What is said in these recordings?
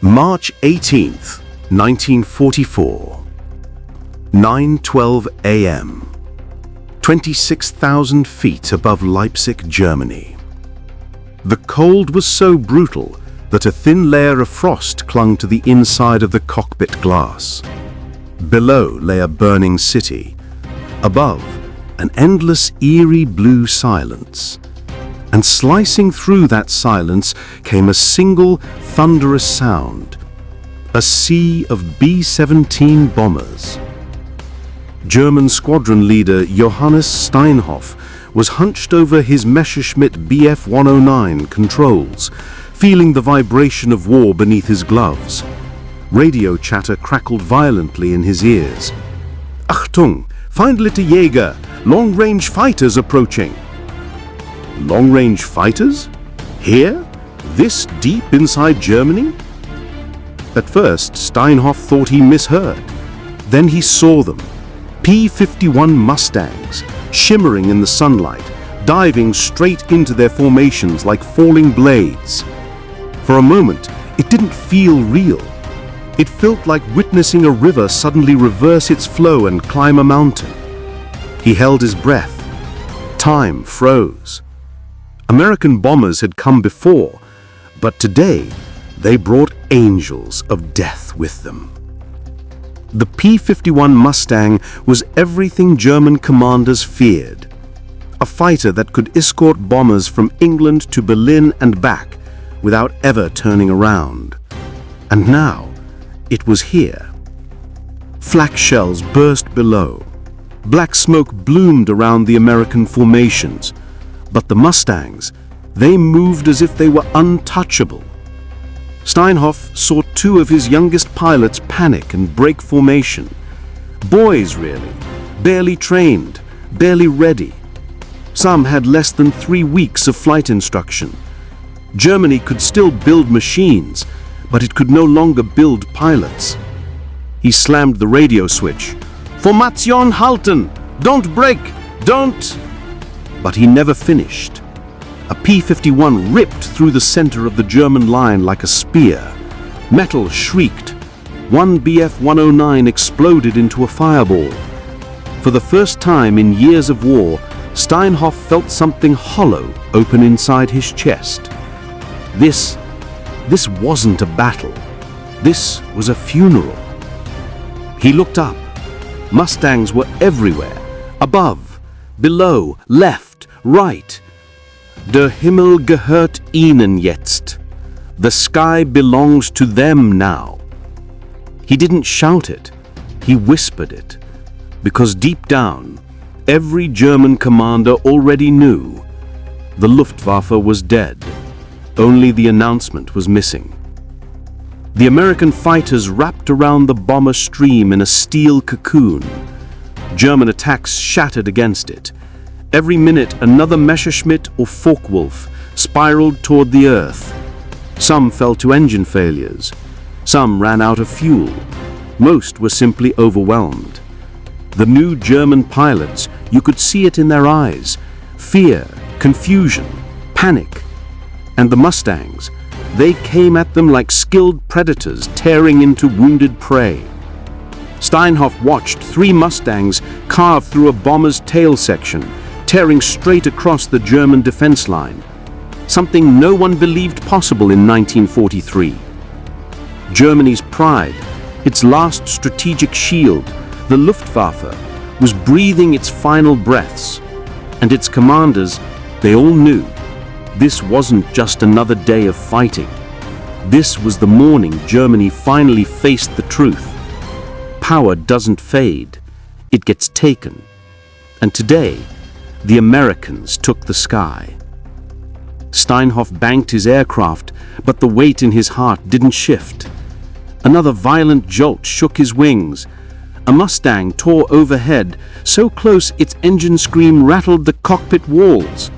March 18th, 1944. 9:12 a.m. 26,000 feet above Leipzig, Germany. The cold was so brutal that a thin layer of frost clung to the inside of the cockpit glass. Below lay a burning city. Above, an endless, eerie blue silence. And slicing through that silence came a single, thunderous sound. A sea of B-17 bombers. German squadron leader Johannes Steinhoff was hunched over his Messerschmitt Bf-109 controls, feeling the vibration of war beneath his gloves. Radio chatter crackled violently in his ears. Achtung! Feindliche Jäger! Long-range fighters approaching! Long-range fighters? Here? This deep inside Germany? At first, Steinhoff thought he misheard. Then he saw them. P-51 Mustangs, shimmering in the sunlight, diving straight into their formations like falling blades. For a moment, it didn't feel real. It felt like witnessing a river suddenly reverse its flow and climb a mountain. He held his breath. Time froze. American bombers had come before, but today they brought angels of death with them. The P-51 Mustang was everything German commanders feared. A fighter that could escort bombers from England to Berlin and back without ever turning around. And now, it was here. Flak shells burst below. Black smoke bloomed around the American formations. But the Mustangs, they moved as if they were untouchable. Steinhoff saw two of his youngest pilots panic and break formation. Boys, really, barely trained, barely ready. Some had less than 3 weeks of flight instruction. Germany could still build machines, but it could no longer build pilots. He slammed the radio switch. Formation halten! Don't break! Don't! But he never finished. A P-51 ripped through the center of the German line like a spear. Metal shrieked. One Bf-109 exploded into a fireball. For the first time in years of war, Steinhoff felt something hollow open inside his chest. This wasn't a battle. This was a funeral. He looked up. Mustangs were everywhere. Above, below, left, right. Der Himmel gehört ihnen jetzt. The sky belongs to them now. He didn't shout it, he whispered it, because deep down, every German commander already knew the Luftwaffe was dead. Only the announcement was missing. The American fighters wrapped around the bomber stream in a steel cocoon. German attacks shattered against it. Every minute, another Messerschmitt or Focke-Wulf spiraled toward the earth. Some fell to engine failures. Some ran out of fuel. Most were simply overwhelmed. The new German pilots, you could see it in their eyes. Fear, confusion, panic. And the Mustangs, they came at them like skilled predators tearing into wounded prey. Steinhoff watched 3 Mustangs carve through a bomber's tail section, tearing straight across the German defense line, something no one believed possible in 1943. Germany's pride, its last strategic shield, the Luftwaffe, was breathing its final breaths, and its commanders, they all knew this wasn't just another day of fighting. This was the morning Germany finally faced the truth. Power doesn't fade, it gets taken. And today, the Americans took the sky. Steinhoff banked his aircraft, but the weight in his heart didn't shift. Another violent jolt shook his wings. A Mustang tore overhead, so close its engine scream rattled the cockpit walls.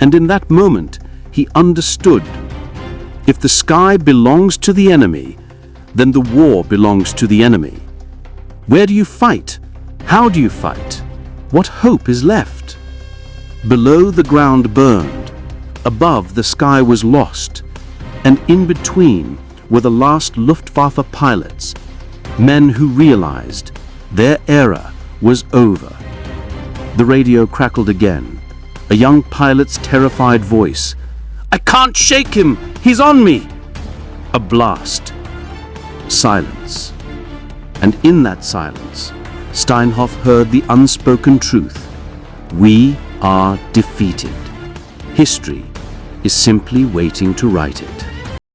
And in that moment, he understood. If the sky belongs to the enemy, then the war belongs to the enemy. Where do you fight? How do you fight? What hope is left? Below, the ground burned. Above, the sky was lost. And in between, were the last Luftwaffe pilots, men who realized their era was over. The radio crackled again, a young pilot's terrified voice. "I can't shake him! He's on me!" A blast. Silence. And in that silence, Steinhoff heard the unspoken truth. We are defeated. History is simply waiting to write it.